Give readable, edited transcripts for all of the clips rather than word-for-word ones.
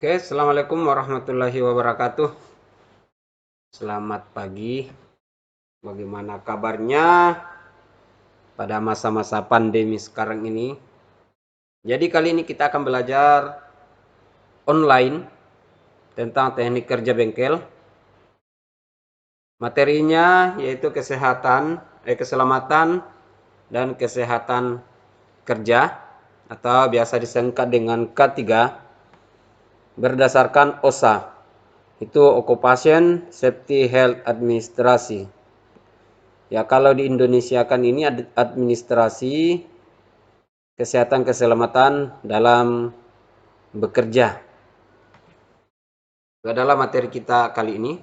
Oke, assalamualaikum warahmatullahi wabarakatuh. Selamat pagi. Bagaimana kabarnya pada masa-masa pandemi sekarang ini? Jadi kali ini kita akan belajar online tentang teknik kerja bengkel. Materinya yaitu keselamatan dan kesehatan kerja atau biasa disingkat dengan K3 berdasarkan OSHA. Itu Occupation Safety Health Administrasi. Ya, kalau di Indonesia kan ini administrasi kesehatan keselamatan dalam bekerja. Itu adalah materi kita kali ini.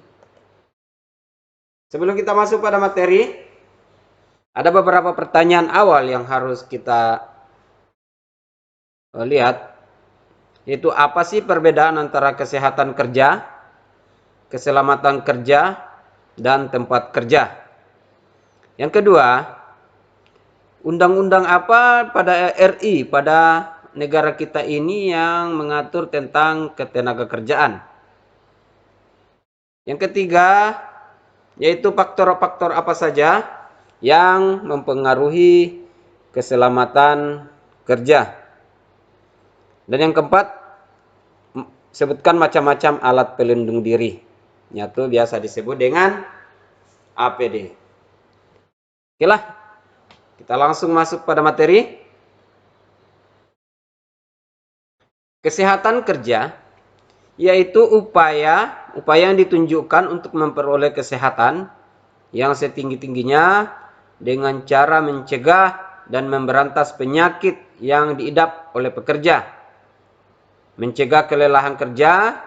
Sebelum kita masuk pada materi, ada beberapa pertanyaan awal yang harus kita lihat. Yaitu apa sih perbedaan antara kesehatan kerja, keselamatan kerja, dan tempat kerja. Yang kedua, undang-undang apa pada RI, pada negara kita ini yang mengatur tentang ketenagakerjaan. Yang ketiga, yaitu faktor-faktor apa saja yang mempengaruhi keselamatan kerja. Dan yang keempat, sebutkan macam-macam alat pelindung diri. Yaitu biasa disebut dengan APD. Oke lah, kita langsung masuk pada materi. Kesehatan kerja yaitu upaya yang ditunjukkan untuk memperoleh kesehatan yang setinggi-tingginya dengan cara mencegah dan memberantas penyakit yang diidap oleh pekerja, mencegah kelelahan kerja,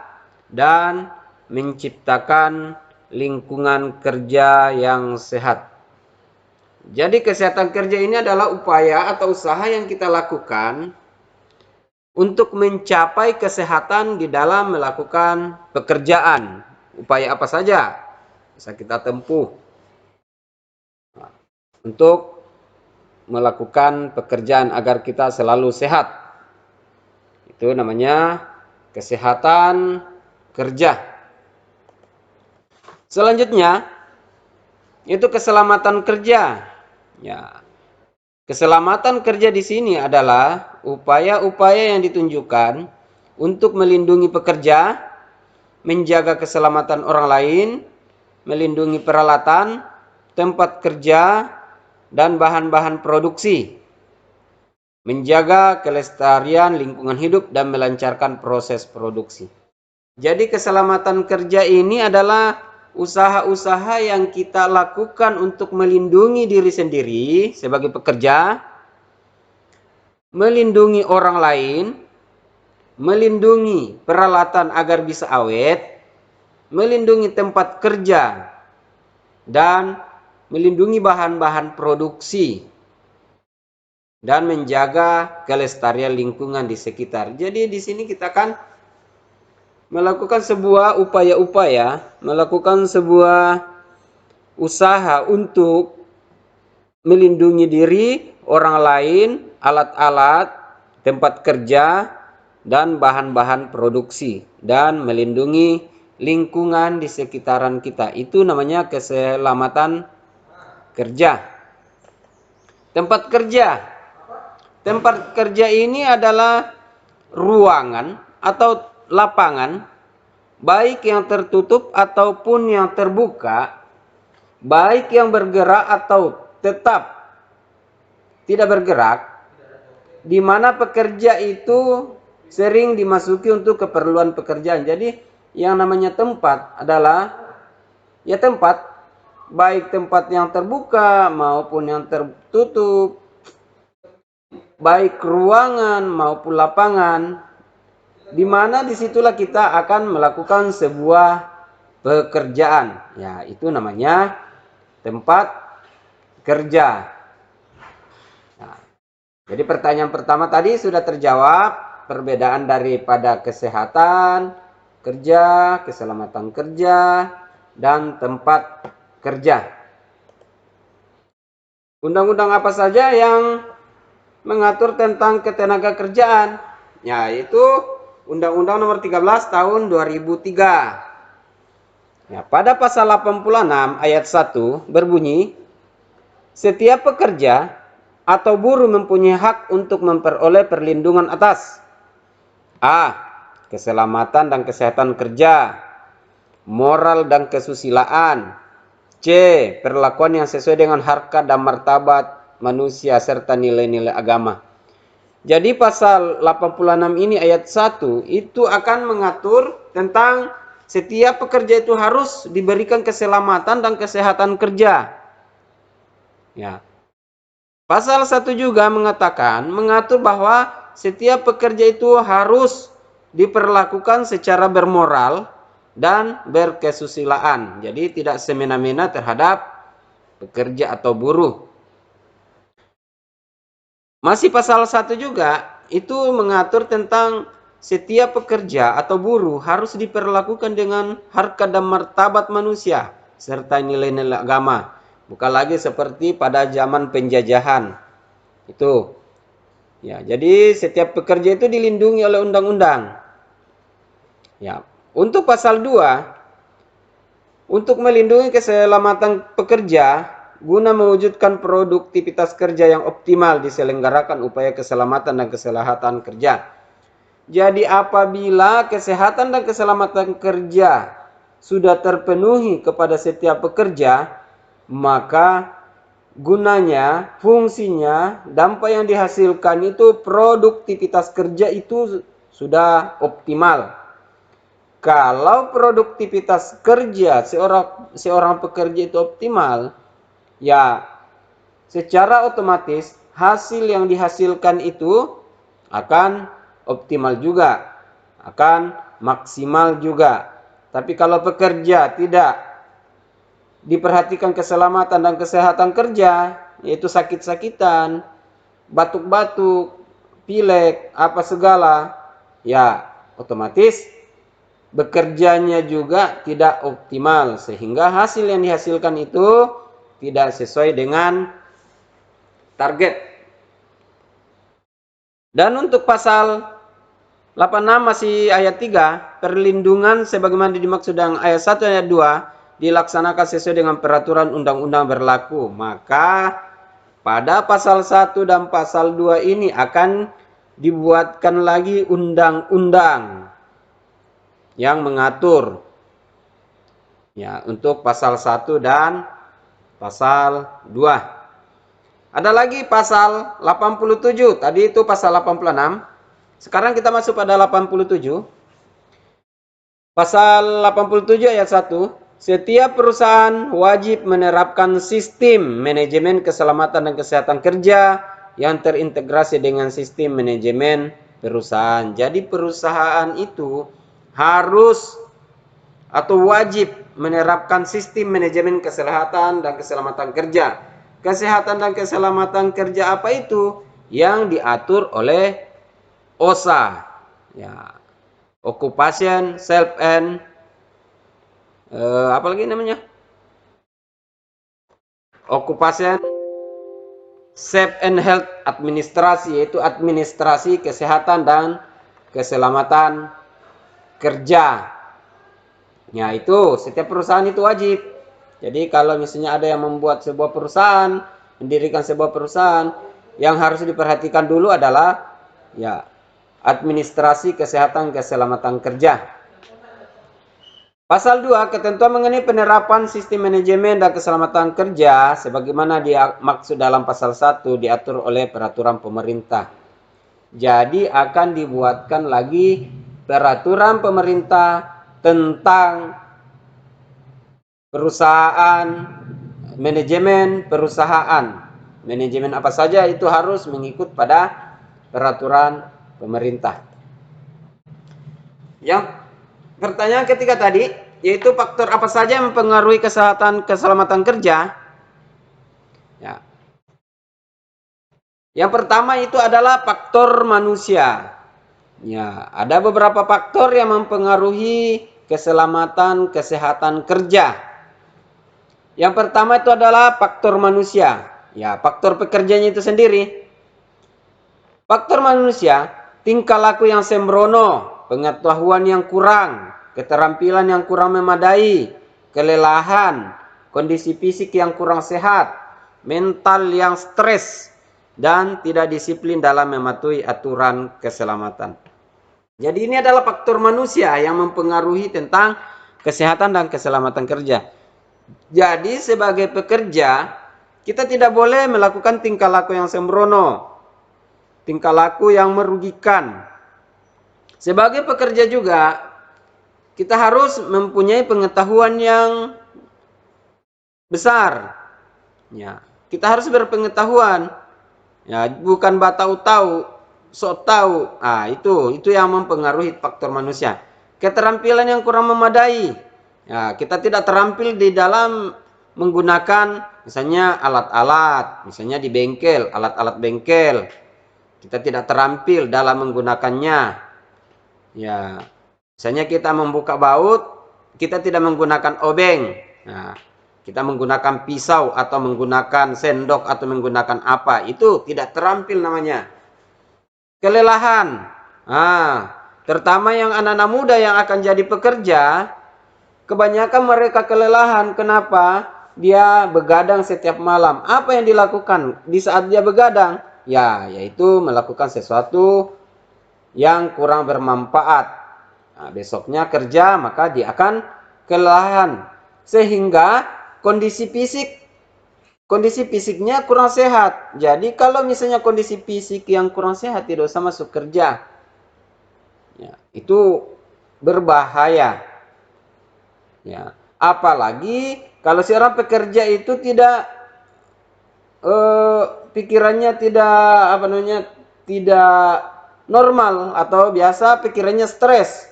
dan menciptakan lingkungan kerja yang sehat. Jadi kesehatan kerja ini adalah upaya atau usaha yang kita lakukan untuk mencapai kesehatan di dalam melakukan pekerjaan. Upaya apa saja bisa kita tempuh untuk melakukan pekerjaan agar kita selalu sehat. Itu namanya kesehatan kerja. Selanjutnya, itu keselamatan kerja. Ya. Keselamatan kerja di sini adalah upaya-upaya yang ditunjukkan untuk melindungi pekerja, menjaga keselamatan orang lain, melindungi peralatan, tempat kerja, dan bahan-bahan produksi, menjaga kelestarian lingkungan hidup, dan melancarkan proses produksi. Jadi keselamatan kerja ini adalah usaha-usaha yang kita lakukan untuk melindungi diri sendiri sebagai pekerja, melindungi orang lain, melindungi peralatan agar bisa awet, melindungi tempat kerja, dan melindungi bahan-bahan produksi, dan menjaga kelestarian lingkungan di sekitar. Jadi di sini kita kan melakukan sebuah upaya-upaya, melakukan sebuah usaha untuk melindungi diri, orang lain, alat-alat, tempat kerja, dan bahan-bahan produksi, dan melindungi lingkungan di sekitaran kita. Itu namanya keselamatan kerja. Tempat kerja. Tempat kerja ini adalah ruangan atau lapangan, baik yang tertutup ataupun yang terbuka, baik yang bergerak atau tetap tidak bergerak, di mana pekerja itu sering dimasuki untuk keperluan pekerjaan. Jadi yang namanya tempat adalah ya tempat, baik tempat yang terbuka maupun yang tertutup, baik ruangan maupun lapangan, di mana disitulah kita akan melakukan sebuah pekerjaan. Ya, itu namanya tempat kerja. Nah, jadi pertanyaan pertama tadi sudah terjawab, perbedaan daripada kesehatan kerja, keselamatan kerja, dan tempat kerja. Undang-undang apa saja yang mengatur tentang ketenaga kerjaan? Yaitu Undang-Undang Nomor 13 Tahun 2003. Ya, pada pasal 86 ayat 1 berbunyi, setiap pekerja atau buruh mempunyai hak untuk memperoleh perlindungan atas A. Keselamatan dan kesehatan kerja, moral dan kesusilaan, C. Perlakuan yang sesuai dengan harkat dan martabat manusia serta nilai-nilai agama. Jadi pasal 86 ini ayat 1 itu akan mengatur tentang setiap pekerja itu harus diberikan keselamatan dan kesehatan kerja. Ya. Pasal 1 juga mengatur bahwa setiap pekerja itu harus diperlakukan secara bermoral dan berkesusilaan. Jadi tidak semena-mena terhadap pekerja atau buruh. Masih pasal 1 juga itu mengatur tentang setiap pekerja atau buruh harus diperlakukan dengan harkat dan martabat manusia serta nilai-nilai agama. Bukan lagi seperti pada zaman penjajahan. Itu. Ya, jadi setiap pekerja itu dilindungi oleh undang-undang. Ya, untuk pasal 2 untuk melindungi keselamatan pekerja guna mewujudkan produktivitas kerja yang optimal diselenggarakan upaya keselamatan dan kesehatan kerja. Jadi apabila kesehatan dan keselamatan kerja sudah terpenuhi kepada setiap pekerja, maka gunanya, fungsinya, dampak yang dihasilkan itu produktivitas kerja itu sudah optimal. Kalau produktivitas kerja seorang pekerja itu optimal, ya secara otomatis hasil yang dihasilkan itu akan optimal juga, akan maksimal juga. Tapi kalau pekerja tidak diperhatikan keselamatan dan kesehatan kerja, yaitu sakit-sakitan, batuk-batuk, pilek, apa segala, ya otomatis bekerjanya juga tidak optimal sehingga hasil yang dihasilkan itu tidak sesuai dengan target. Dan untuk pasal 86 masih ayat 3, perlindungan sebagaimana dimaksud dalam ayat 1 ayat 2 dilaksanakan sesuai dengan peraturan undang-undang berlaku. Maka pada pasal 1 dan pasal 2 ini akan dibuatkan lagi undang-undang yang mengatur ya untuk pasal 1 dan pasal 2. Ada lagi pasal 87. Tadi itu pasal 86. Sekarang kita masuk pada 87. Pasal 87 ayat 1. Setiap perusahaan wajib menerapkan sistem manajemen keselamatan dan kesehatan kerja yang terintegrasi dengan sistem manajemen perusahaan. Jadi perusahaan itu harus atau wajib menerapkan sistem manajemen kesehatan dan keselamatan kerja. Kesehatan dan keselamatan kerja apa itu? Yang diatur oleh OSHA. Ya. Occupation, Self and apa lagi namanya? Occupation, Safe and Health Administrasi, yaitu administrasi kesehatan dan keselamatan kerja. Ya, itu setiap perusahaan itu wajib. Jadi kalau misalnya ada yang membuat sebuah perusahaan, mendirikan sebuah perusahaan, yang harus diperhatikan dulu adalah ya administrasi kesehatan keselamatan kerja. Pasal 2, ketentuan mengenai penerapan sistem manajemen dan keselamatan kerja sebagaimana dimaksud dalam pasal 1 diatur oleh peraturan pemerintah. Jadi akan dibuatkan lagi peraturan pemerintah tentang perusahaan, manajemen perusahaan. Manajemen apa saja itu harus mengikut pada peraturan pemerintah. Yang pertanyaan ketiga tadi, yaitu faktor apa saja yang mempengaruhi kesehatan keselamatan kerja? Ya. Yang pertama itu adalah faktor manusia. Ya, ada beberapa faktor yang mempengaruhi keselamatan kesehatan kerja. Yang pertama itu adalah faktor manusia. Ya, faktor pekerjanya itu sendiri. Faktor manusia, tingkah laku yang sembrono, pengetahuan yang kurang, keterampilan yang kurang memadai, kelelahan, kondisi fisik yang kurang sehat, mental yang stres, dan tidak disiplin dalam mematuhi aturan keselamatan. Jadi ini adalah faktor manusia yang mempengaruhi tentang kesehatan dan keselamatan kerja. Jadi sebagai pekerja, kita tidak boleh melakukan tingkah laku yang sembrono, tingkah laku yang merugikan. Sebagai pekerja juga, kita harus mempunyai pengetahuan yang besar. Ya, kita harus berpengetahuan. Ya, bukan tahu, sok tahu. Ah, itu yang mempengaruhi faktor manusia. Keterampilan yang kurang memadai. Ya, kita tidak terampil di dalam menggunakan misalnya alat-alat, misalnya di bengkel, alat-alat bengkel. Kita tidak terampil dalam menggunakannya. Ya, misalnya kita membuka baut, kita tidak menggunakan obeng. Nah, kita menggunakan pisau atau menggunakan sendok atau menggunakan apa, itu tidak terampil namanya. Kelelahan. Terutama yang anak-anak muda yang akan jadi pekerja, kebanyakan mereka kelelahan. Kenapa? Dia begadang setiap malam. Apa yang dilakukan di saat dia begadang? Ya, yaitu melakukan sesuatu yang kurang bermanfaat. Nah, besoknya kerja, maka dia akan kelelahan. Sehingga kondisi fisiknya kurang sehat. Jadi kalau misalnya kondisi fisik yang kurang sehat, tidak usah masuk kerja. Ya, itu berbahaya. Ya, apalagi kalau seorang pekerja itu tidak pikirannya tidak normal atau biasa pikirannya stres.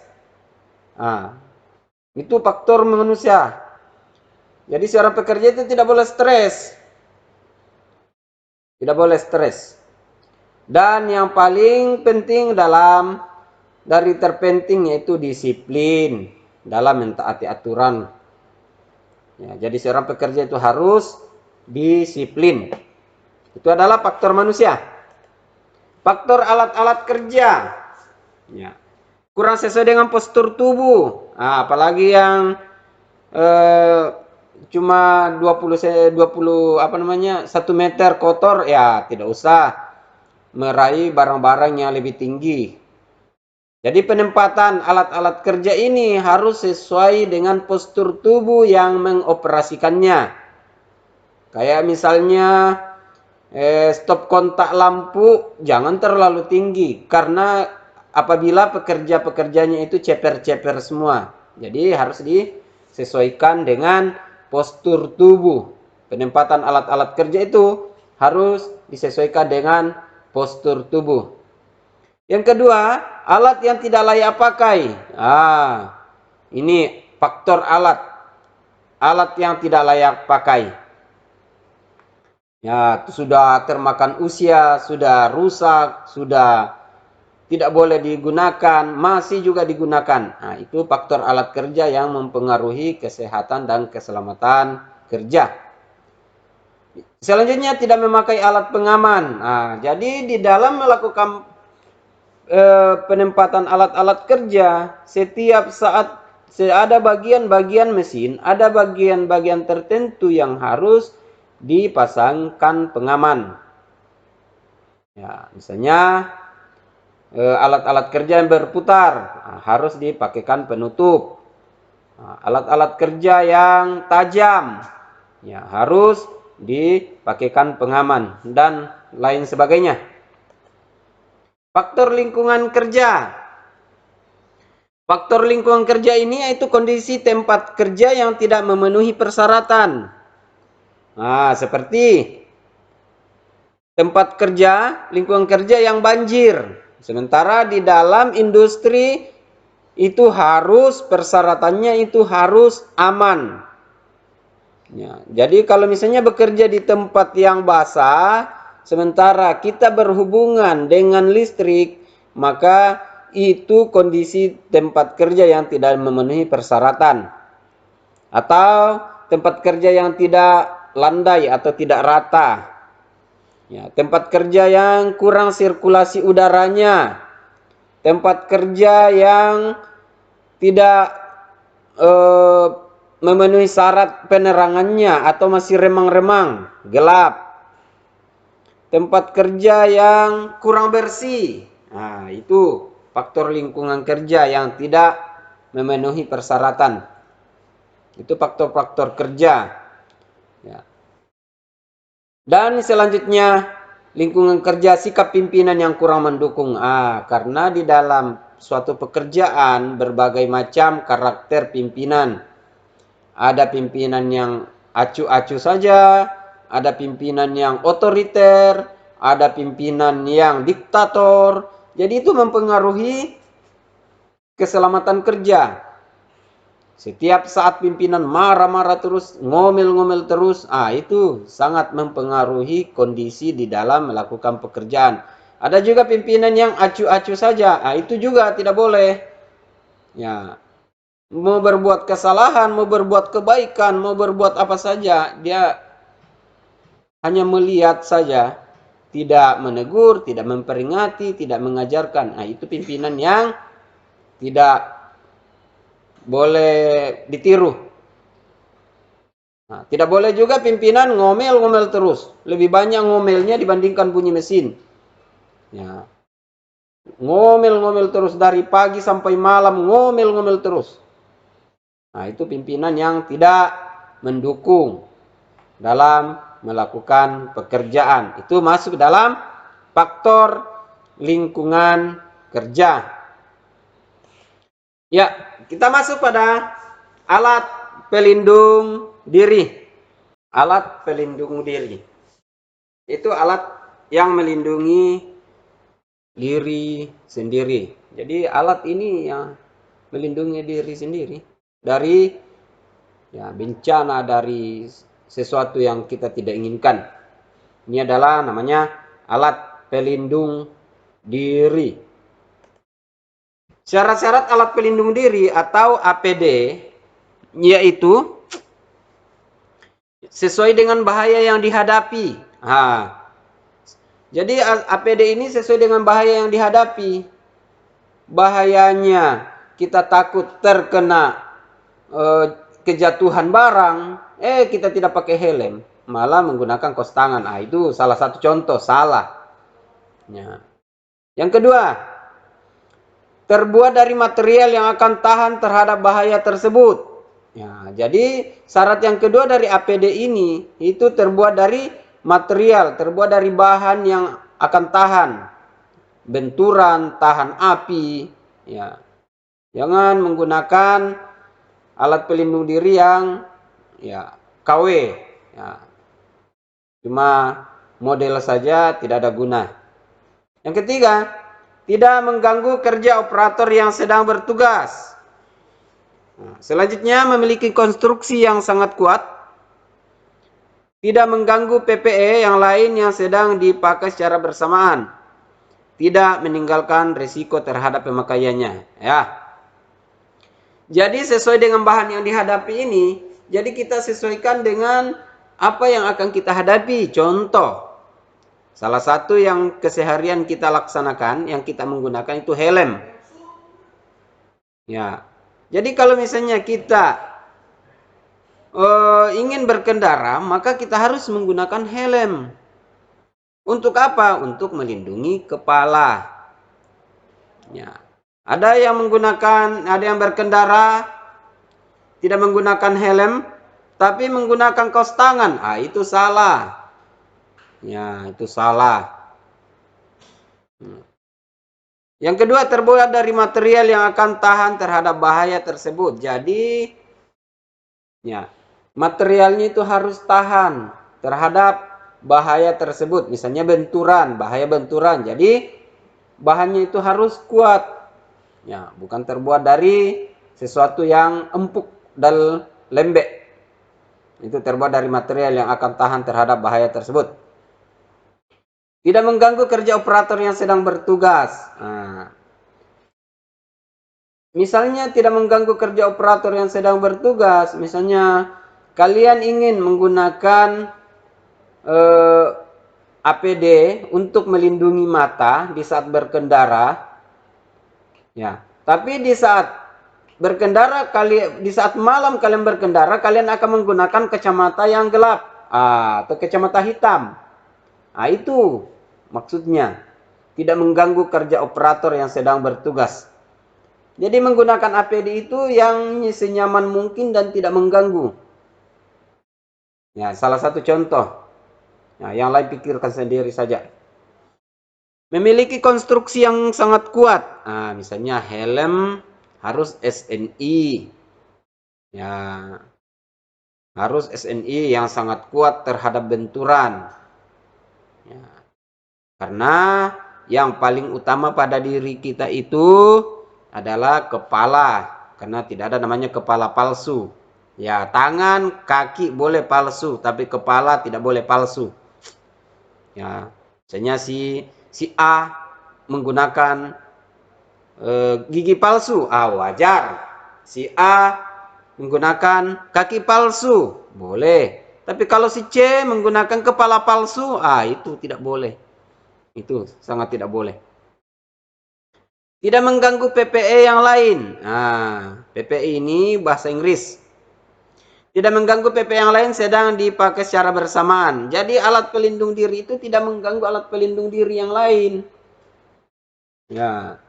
Nah, itu faktor manusia. Jadi seorang pekerja itu tidak boleh stres. Tidak boleh stres. Dan yang paling penting dari terpenting yaitu disiplin dalam mentaati aturan. Ya, jadi seorang pekerja itu harus disiplin. Itu adalah faktor manusia. Faktor alat-alat kerja. Ya. Kurang sesuai dengan postur tubuh. Nah, apalagi yang cuma 1 meter kotor, ya tidak usah meraih barang-barang yang lebih tinggi. Jadi penempatan alat-alat kerja ini harus sesuai dengan postur tubuh yang mengoperasikannya. Kayak misalnya stop kontak lampu jangan terlalu tinggi, karena apabila pekerja-pekerjanya itu ceper-ceper semua. Jadi harus disesuaikan dengan postur tubuh. Penempatan alat-alat kerja itu harus disesuaikan dengan postur tubuh. Yang kedua, alat yang tidak layak pakai. Ini faktor alat. Alat yang tidak layak pakai. Ya, sudah termakan usia, sudah rusak, sudah tidak boleh digunakan, masih juga digunakan. Nah, itu faktor alat kerja yang mempengaruhi kesehatan dan keselamatan kerja. Selanjutnya, tidak memakai alat pengaman. Nah, jadi di dalam melakukan penempatan alat-alat kerja, setiap saat ada bagian-bagian mesin, ada bagian-bagian tertentu yang harus dipasangkan pengaman. Ya, misalnya alat-alat kerja yang berputar, harus dipakaikan penutup. Alat-alat kerja yang tajam, ya harus dipakaikan pengaman dan lain sebagainya. Faktor lingkungan kerja. Faktor lingkungan kerja ini yaitu kondisi tempat kerja yang tidak memenuhi persyaratan. Seperti tempat kerja, lingkungan kerja yang banjir. Sementara di dalam industri itu harus persyaratannya itu harus aman. Ya, jadi kalau misalnya bekerja di tempat yang basah, sementara kita berhubungan dengan listrik, maka itu kondisi tempat kerja yang tidak memenuhi persyaratan. Atau tempat kerja yang tidak landai atau tidak rata. Ya, tempat kerja yang kurang sirkulasi udaranya. tempat kerja yang tidak memenuhi syarat penerangannya atau masih remang-remang, gelap. Tempat kerja yang kurang bersih. Nah, itu faktor lingkungan kerja yang tidak memenuhi persyaratan. Itu faktor-faktor kerja. Ya. Dan selanjutnya, lingkungan kerja sikap pimpinan yang kurang mendukung. Karena di dalam suatu pekerjaan berbagai macam karakter pimpinan. Ada pimpinan yang acuh-acuh saja, ada pimpinan yang otoriter, ada pimpinan yang diktator. Jadi itu mempengaruhi keselamatan kerja. Setiap saat pimpinan marah-marah terus, ngomel-ngomel terus, itu sangat mempengaruhi kondisi di dalam melakukan pekerjaan. Ada juga pimpinan yang acuh-acuh saja, itu juga tidak boleh. Ya, mau berbuat kesalahan, mau berbuat kebaikan, mau berbuat apa saja, dia hanya melihat saja, tidak menegur, tidak memperingati, tidak mengajarkan. Itu pimpinan yang tidak boleh ditiru. Tidak boleh juga pimpinan ngomel-ngomel terus. Lebih banyak ngomelnya dibandingkan bunyi mesin. Ya. Ngomel-ngomel terus dari pagi sampai malam, ngomel-ngomel terus. Itu pimpinan yang tidak mendukung dalam melakukan pekerjaan. Itu masuk dalam faktor lingkungan kerja. Ya, kita masuk pada alat pelindung diri. Alat pelindung diri. Itu alat yang melindungi diri sendiri. Jadi alat ini yang melindungi diri sendiri dari bencana, dari sesuatu yang kita tidak inginkan. Ini adalah namanya alat pelindung diri. Syarat-syarat alat pelindung diri atau APD yaitu sesuai dengan bahaya yang dihadapi. Jadi APD ini sesuai dengan bahaya yang dihadapi. Bahayanya kita takut terkena kejatuhan barang, kita tidak pakai helm, malah menggunakan kos tangan. Itu salah satu contoh salah. Ya. Yang kedua, terbuat dari material yang akan tahan terhadap bahaya tersebut. Ya, jadi syarat yang kedua dari APD ini itu terbuat dari material, terbuat dari bahan yang akan tahan benturan, tahan api. Ya. Jangan menggunakan alat pelindung diri yang KW. Ya. Cuma model saja, tidak ada guna. Yang ketiga, tidak mengganggu kerja operator yang sedang bertugas. Selanjutnya, memiliki konstruksi yang sangat kuat. Tidak mengganggu PPE yang lain yang sedang dipakai secara bersamaan. Tidak meninggalkan risiko terhadap pemakaiannya. Ya. Jadi sesuai dengan bahan yang dihadapi ini, jadi kita sesuaikan dengan apa yang akan kita hadapi. Contoh, salah satu yang keseharian kita laksanakan, yang kita menggunakan itu helm. Ya, jadi kalau misalnya kita ingin berkendara, maka kita harus menggunakan helm. Untuk apa? Untuk melindungi kepala. Ya. Ada yang berkendara tidak menggunakan helm, tapi menggunakan kaos tangan. Itu salah. Ya, itu salah. Yang kedua, terbuat dari material yang akan tahan terhadap bahaya tersebut. Jadi, materialnya itu harus tahan terhadap bahaya tersebut. Misalnya benturan, bahaya benturan. Jadi, bahannya itu harus kuat. Ya, bukan terbuat dari sesuatu yang empuk dan lembek. Itu terbuat dari material yang akan tahan terhadap bahaya tersebut. Tidak mengganggu kerja operator yang sedang bertugas. Misalnya tidak mengganggu kerja operator yang sedang bertugas. Misalnya kalian ingin menggunakan APD untuk melindungi mata di saat berkendara. Ya, tapi di saat berkendara di saat malam kalian berkendara, kalian akan menggunakan kacamata yang gelap, atau kacamata hitam. Itu maksudnya, tidak mengganggu kerja operator yang sedang bertugas. Jadi menggunakan APD itu yang senyaman mungkin dan tidak mengganggu. Ya, salah satu contoh. Ya, yang lain pikirkan sendiri saja. Memiliki konstruksi yang sangat kuat. Misalnya helm harus SNI. Ya, harus SNI yang sangat kuat terhadap benturan. Ya, karena yang paling utama pada diri kita itu adalah kepala. Karena tidak ada namanya kepala palsu. Ya, tangan, kaki boleh palsu, tapi kepala tidak boleh palsu. Ya, misalnya si A menggunakan gigi palsu, wajar. Si A menggunakan kaki palsu, boleh. Tapi kalau si C menggunakan kepala palsu, itu tidak boleh. Itu sangat tidak boleh. Tidak mengganggu PPE yang lain. PPE ini bahasa Inggris. Tidak mengganggu PPE yang lain sedang dipakai secara bersamaan. Jadi alat pelindung diri itu tidak mengganggu alat pelindung diri yang lain. Ya,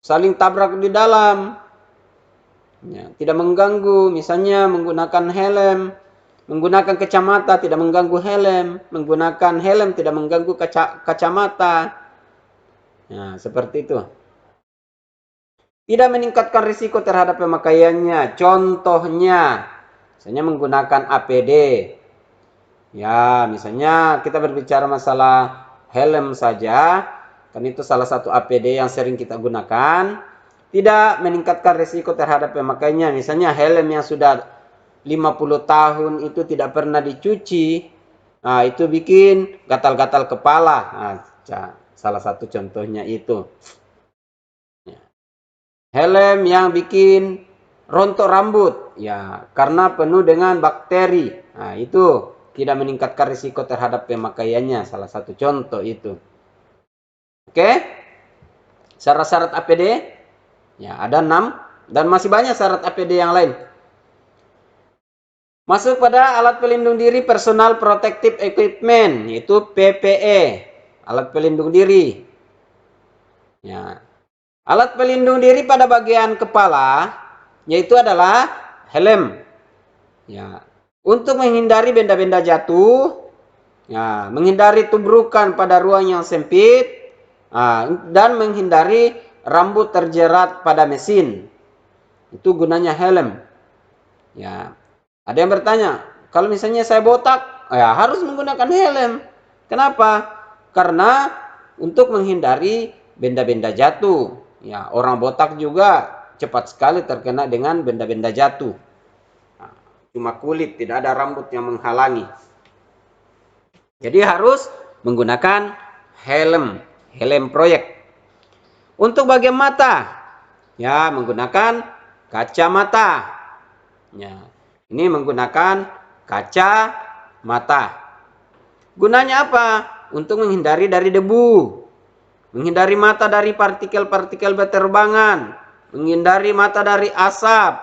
saling tabrak di dalam. Ya, tidak mengganggu. Misalnya menggunakan helm, menggunakan kacamata tidak mengganggu helm, menggunakan helm tidak mengganggu kacamata. Nah, seperti itu. Tidak meningkatkan risiko terhadap pemakaiannya. Contohnya, misalnya menggunakan APD. Ya, misalnya kita berbicara masalah helm saja, kan itu salah satu APD yang sering kita gunakan. Tidak meningkatkan risiko terhadap pemakaiannya. Misalnya helm yang sudah 50 tahun itu tidak pernah dicuci. Itu bikin gatal-gatal kepala. Salah satu contohnya itu. Helm yang bikin rontok rambut, ya karena penuh dengan bakteri. Itu tidak meningkatkan risiko terhadap pemakaiannya. Salah satu contoh itu. Oke? Syarat-syarat APD, ya ada 6 dan masih banyak syarat APD yang lain. Masuk pada alat pelindung diri personal protective equipment, yaitu PPE, alat pelindung diri. Ya. Alat pelindung diri pada bagian kepala yaitu adalah helm. Ya. Untuk menghindari benda-benda jatuh, ya, menghindari tubrukan pada ruang yang sempit, dan menghindari rambut terjerat pada mesin. Itu gunanya helm. Ya. Ada yang bertanya, kalau misalnya saya botak, ya harus menggunakan helm. Kenapa? Karena untuk menghindari benda-benda jatuh. Ya, orang botak juga cepat sekali terkena dengan benda-benda jatuh. Cuma kulit, tidak ada rambut yang menghalangi. Jadi harus menggunakan helm proyek. Untuk bagian mata, ya menggunakan kacamata. Ya, ini menggunakan kacamata. Gunanya apa? Untuk menghindari dari debu. Menghindari mata dari partikel-partikel berterbangan, menghindari mata dari asap,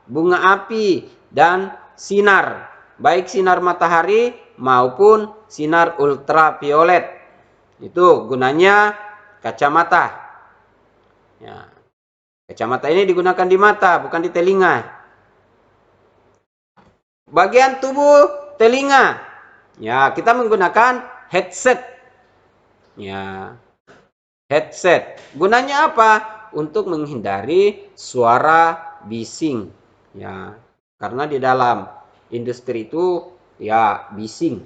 bunga api, dan sinar, baik sinar matahari maupun sinar ultraviolet. Itu gunanya kacamata. Ya. Kacamata ini digunakan di mata, bukan di telinga. Bagian tubuh telinga, ya kita menggunakan headset. Ya. Headset. Gunanya apa? Untuk menghindari suara bising. Ya, karena di dalam industri itu ya bising.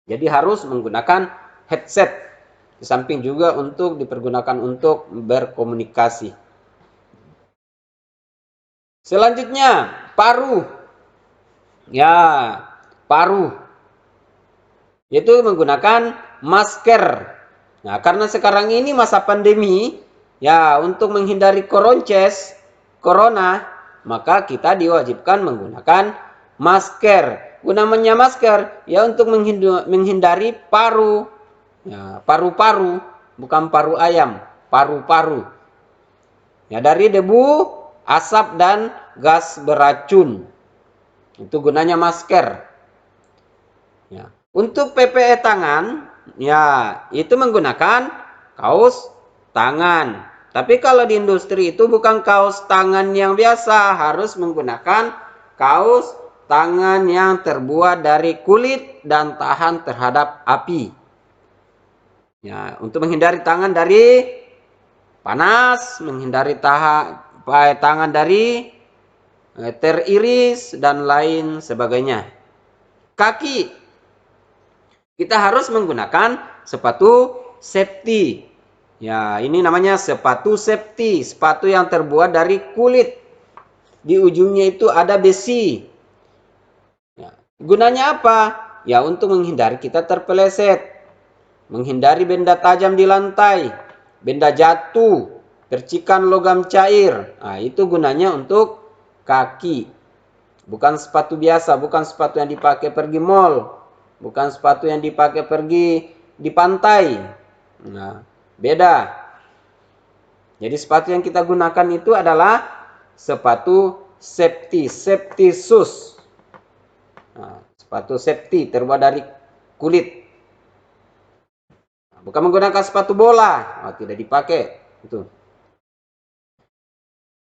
Jadi harus menggunakan headset. Di samping juga untuk dipergunakan untuk berkomunikasi. Selanjutnya, paru. Ya, paru. Yaitu menggunakan masker. Nah, karena sekarang ini masa pandemi, ya untuk menghindari corona, maka kita diwajibkan menggunakan masker. Gunanya masker, ya untuk menghindari paru. Ya, paru-paru, bukan paru ayam, paru-paru. Ya, dari debu, asap dan gas beracun. Itu gunanya masker. Ya. Untuk PPE tangan, ya itu menggunakan kaos tangan. Tapi kalau di industri itu bukan kaos tangan yang biasa, harus menggunakan kaos tangan yang terbuat dari kulit dan tahan terhadap api. Ya, untuk menghindari tangan dari panas, menghindari tangan dari teriris dan lain sebagainya. Kaki, kita harus menggunakan sepatu safety. Ya, ini namanya sepatu safety, sepatu yang terbuat dari kulit. Di ujungnya itu ada besi. Ya, gunanya apa? Ya, untuk menghindari kita terpeleset, menghindari benda tajam di lantai, benda jatuh, percikan logam cair. Nah, itu gunanya untuk kaki. Bukan sepatu biasa, bukan sepatu yang dipakai pergi mall, bukan sepatu yang dipakai pergi di pantai. Nah, beda. Jadi sepatu yang kita gunakan itu adalah sepatu safety, safety shoes. Nah, sepatu safety terbuat dari kulit. Bukan menggunakan sepatu bola, tidak dipakai. Itu.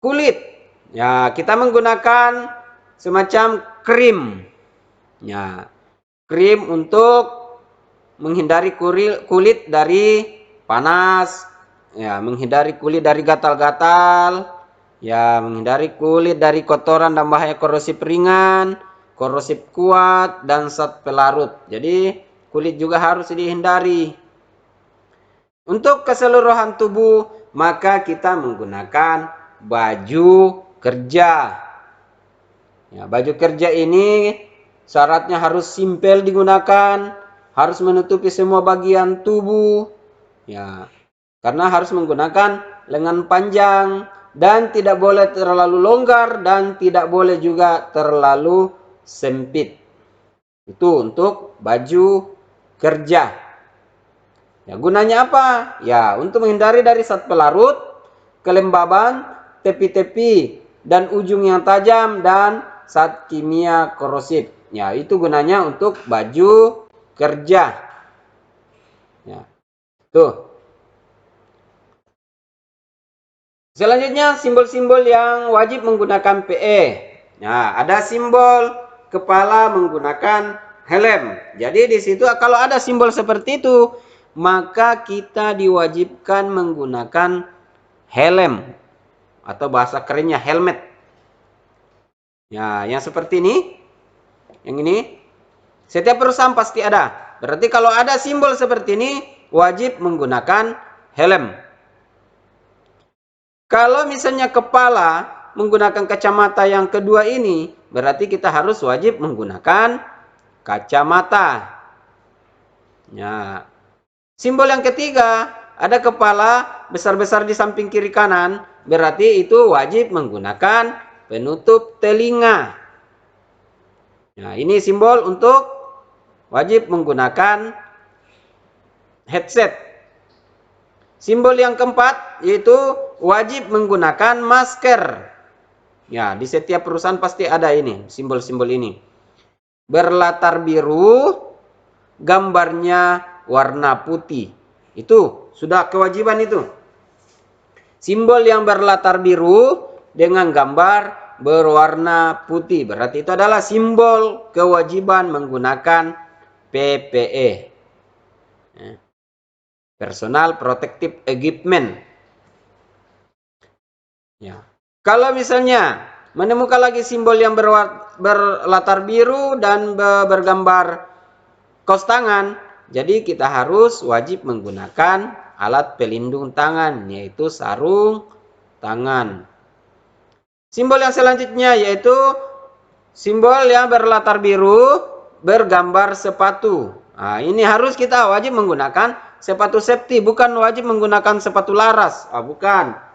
Kulit, ya kita menggunakan semacam krim. Ya, krim untuk menghindari kulit dari panas, ya menghindari kulit dari gatal-gatal, ya menghindari kulit dari kotoran dan bahaya korosif ringan, korosif kuat, dan zat pelarut. Jadi kulit juga harus dihindari. Untuk keseluruhan tubuh, maka kita menggunakan baju kerja. Ya, baju kerja ini syaratnya harus simpel digunakan, harus menutupi semua bagian tubuh. Ya, karena harus menggunakan lengan panjang dan tidak boleh terlalu longgar dan tidak boleh juga terlalu sempit. Itu untuk baju kerja. Ya, gunanya apa? Ya, untuk menghindari dari zat pelarut, kelembaban, tepi-tepi, dan ujung yang tajam, dan zat kimia korosif. Ya, itu gunanya untuk baju kerja. Ya, tuh. Selanjutnya, simbol-simbol yang wajib menggunakan PE. Nah, ada simbol kepala menggunakan helm. Jadi di situ kalau ada simbol seperti itu, maka kita diwajibkan menggunakan helm atau bahasa kerennya helmet. Ya, yang seperti ini, yang ini, setiap perusahaan pasti ada. Berarti kalau ada simbol seperti ini, wajib menggunakan helm. Kalau misalnya kepala menggunakan kacamata yang kedua ini, berarti kita harus wajib menggunakan kacamata. Ya. Simbol yang ketiga, ada kepala besar-besar di samping kiri kanan, berarti itu wajib menggunakan penutup telinga. Nah, ini simbol untuk wajib menggunakan headset. Simbol yang keempat yaitu wajib menggunakan masker. Ya, di setiap perusahaan pasti ada ini, simbol-simbol ini. Berlatar biru, gambarnya warna putih. Itu sudah kewajiban itu. Simbol yang berlatar biru dengan gambar berwarna putih. Berarti itu adalah simbol kewajiban menggunakan PPE. Personal Protective Equipment. Ya. Kalau misalnya menemukan lagi simbol yang berlatar biru dan bergambar kaos tangan, jadi kita harus wajib menggunakan alat pelindung tangan, yaitu sarung tangan. Simbol yang selanjutnya yaitu simbol yang berlatar biru bergambar sepatu. Nah, ini harus kita wajib menggunakan sepatu safety, bukan wajib menggunakan sepatu laras. Bukan.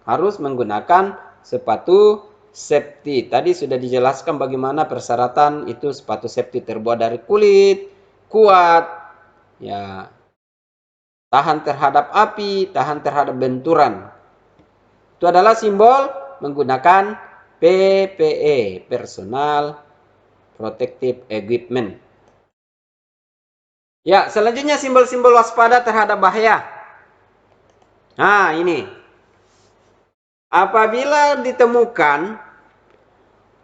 Harus menggunakan sepatu safety. Tadi sudah dijelaskan bagaimana persyaratan itu sepatu safety terbuat dari kulit, kuat, ya, tahan terhadap api, tahan terhadap benturan. Itu adalah simbol menggunakan PPE, Personal Protective Equipment. Ya, selanjutnya simbol-simbol waspada terhadap bahaya. Nah, ini. Apabila ditemukan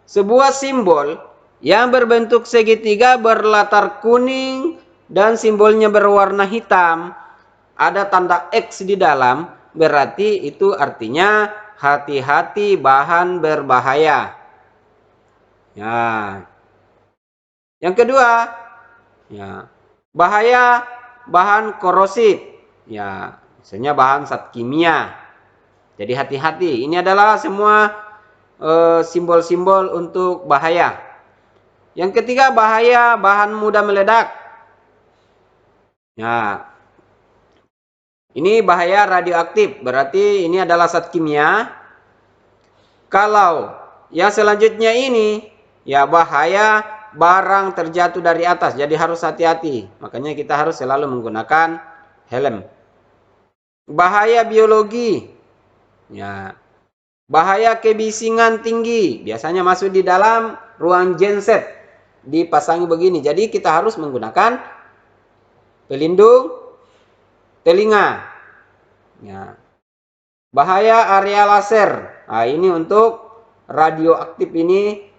sebuah simbol yang berbentuk segitiga berlatar kuning dan simbolnya berwarna hitam, ada tanda X di dalam, berarti itu artinya hati-hati bahan berbahaya. Ya. Yang kedua, ya, bahaya bahan korosif. Ya, misalnya bahan zat kimia. Jadi hati-hati. Ini adalah semua simbol-simbol untuk bahaya. Yang ketiga, bahaya bahan mudah meledak. Ya, ini bahaya radioaktif. Berarti ini adalah zat kimia. Kalau yang selanjutnya ini, ya bahaya barang terjatuh dari atas. Jadi harus hati-hati. Makanya kita harus selalu menggunakan helm. Bahaya biologi. Ya. Bahaya kebisingan tinggi, biasanya masuk di dalam ruang genset, dipasangi begini. Jadi kita harus menggunakan pelindung telinga. Ya. Bahaya area laser. Nah, ini untuk radioaktif ini,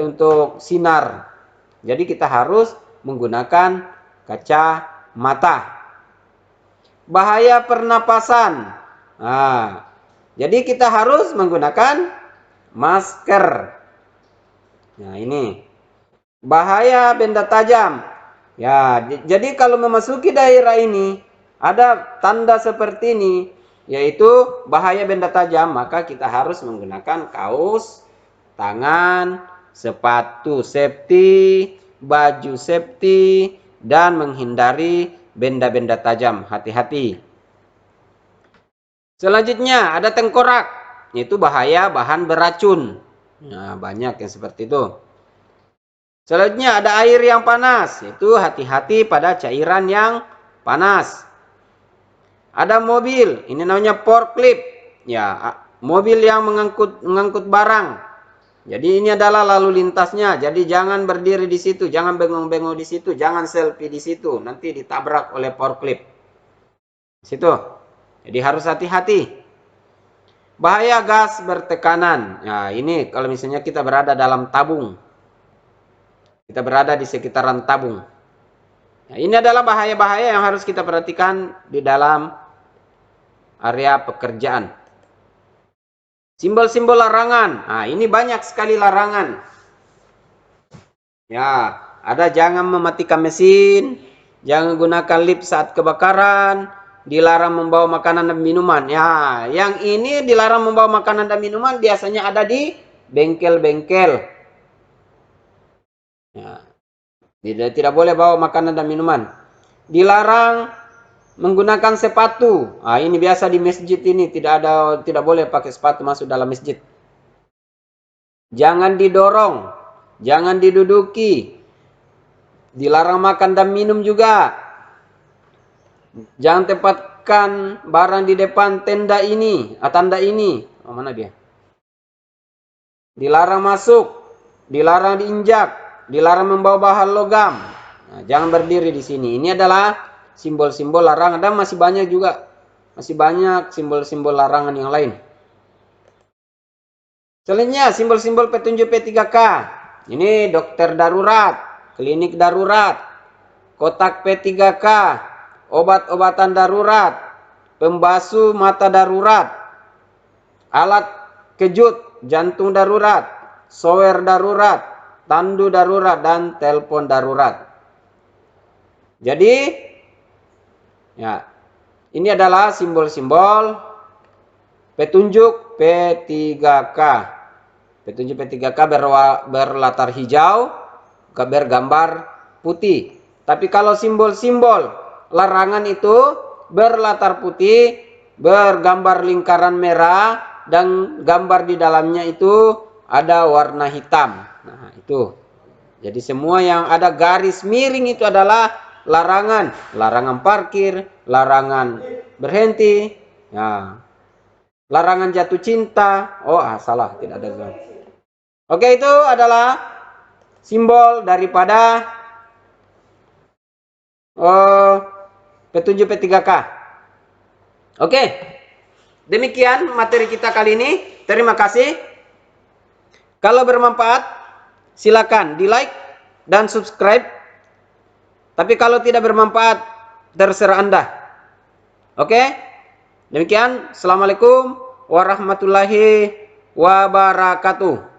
untuk sinar. Jadi kita harus menggunakan kacamata. Bahaya pernapasan. Nah, jadi kita harus menggunakan masker. Nah, ini. Bahaya benda tajam. Ya, jadi kalau memasuki daerah ini ada tanda seperti ini, yaitu bahaya benda tajam, maka kita harus menggunakan kaos, tangan, sepatu safety, baju safety, dan menghindari benda-benda tajam. Hati-hati. Selanjutnya ada tengkorak, yaitu bahaya bahan beracun. Nah, banyak yang seperti itu. Selanjutnya ada air yang panas, yaitu hati-hati pada cairan yang panas. Ada mobil, ini namanya forklift. Ya, mobil yang mengangkut barang. Jadi ini adalah lalu lintasnya. Jadi jangan berdiri di situ, jangan bengong-bengong di situ, jangan selfie di situ, nanti ditabrak oleh forklift. Situ. Jadi harus hati-hati. Bahaya gas bertekanan. Nah, ini kalau misalnya kita berada dalam tabung. Kita berada di sekitaran tabung. Nah, ini adalah bahaya-bahaya yang harus kita perhatikan di dalam area pekerjaan. Simbol-simbol larangan. Nah, ini banyak sekali larangan. Ya, ada jangan mematikan mesin, jangan gunakan lift saat kebakaran, dilarang membawa makanan dan minuman. Ya, yang ini dilarang membawa makanan dan minuman biasanya ada di bengkel-bengkel. Ya, tidak boleh bawa makanan dan minuman. Dilarang menggunakan sepatu. Nah, ini biasa di masjid ini tidak boleh pakai sepatu masuk dalam masjid. Jangan didorong, jangan diduduki. Dilarang makan dan minum juga. Jangan tempatkan barang di depan tenda ini, tanda ini. Oh, mana dia? Dilarang masuk, dilarang diinjak, dilarang membawa bahan logam. Nah, jangan berdiri di sini. Ini adalah simbol-simbol larangan. Dan masih banyak juga. Masih banyak simbol-simbol larangan yang lain. Selanjutnya simbol-simbol petunjuk P3K. Ini dokter darurat, klinik darurat, kotak P3K, obat-obatan darurat, pembasuh mata darurat, alat kejut jantung darurat, shower darurat, tandu darurat, dan telepon darurat. Jadi, ya, ini adalah simbol-simbol petunjuk P3K. Petunjuk P3K berlatar hijau, bergambar putih. Tapi kalau simbol-simbol larangan itu berlatar putih, bergambar lingkaran merah, dan gambar di dalamnya itu ada warna hitam. Nah, itu. Jadi semua yang ada garis miring itu adalah larangan. Larangan parkir, larangan berhenti. Ya. larangan jatuh cinta. Oh, salah, tidak ada. Oke, itu adalah simbol daripada petunjuk P3K. Oke, demikian materi kita kali ini. Terima kasih. Kalau bermanfaat, silakan di like dan subscribe. Tapi kalau tidak bermanfaat, terserah Anda. Oke, demikian. Assalamualaikum warahmatullahi wabarakatuh.